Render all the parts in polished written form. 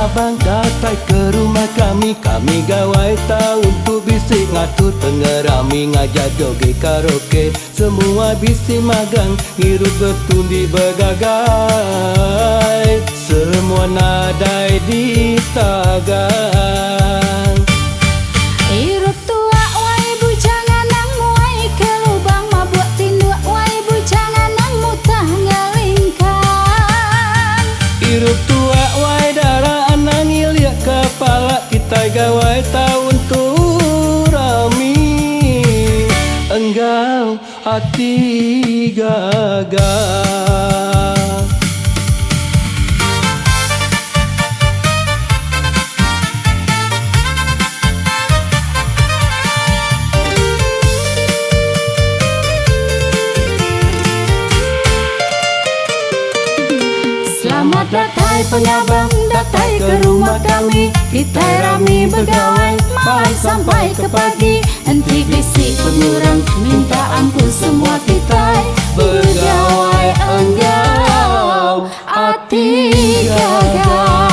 abang datang ke rumah kami. Kami gawai tahu untuk bisik ngatur pengerami, ngajak joget karaoke. Semua bisik magang, hirup bertundi bergagai. Semua nadai di tagang. Hirup tua wai bujangan nang muai ke lubang, mabuk tinduk wai bujangan nang mutah ngalingkan. Hirup tua wai darah anang ilia kepala, kita gawai tahun turami. Enggau hati gagal. Selamat datang pengabang, datang ke rumah kami. Kita rami bergawai, malam sampai ke pagi. Henti bisik pengurang, minta ampun semua kita. Bergawai enggau, hati gagal.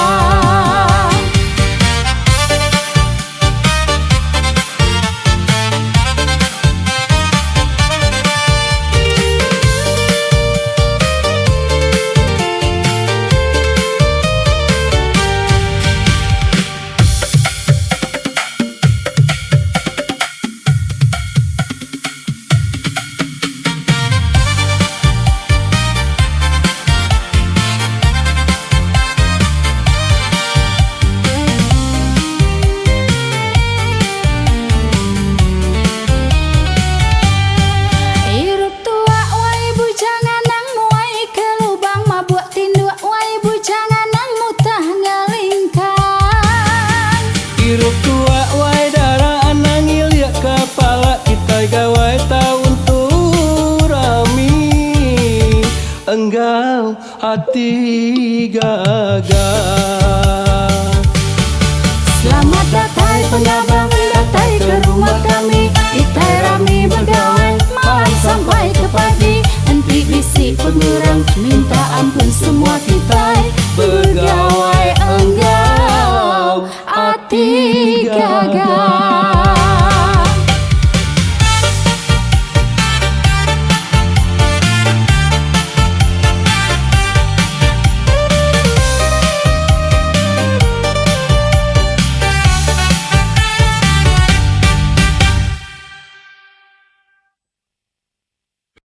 Hirup tua wai darah anang ilia kepala, kita gawai tahun turami. Enggau hati gagal.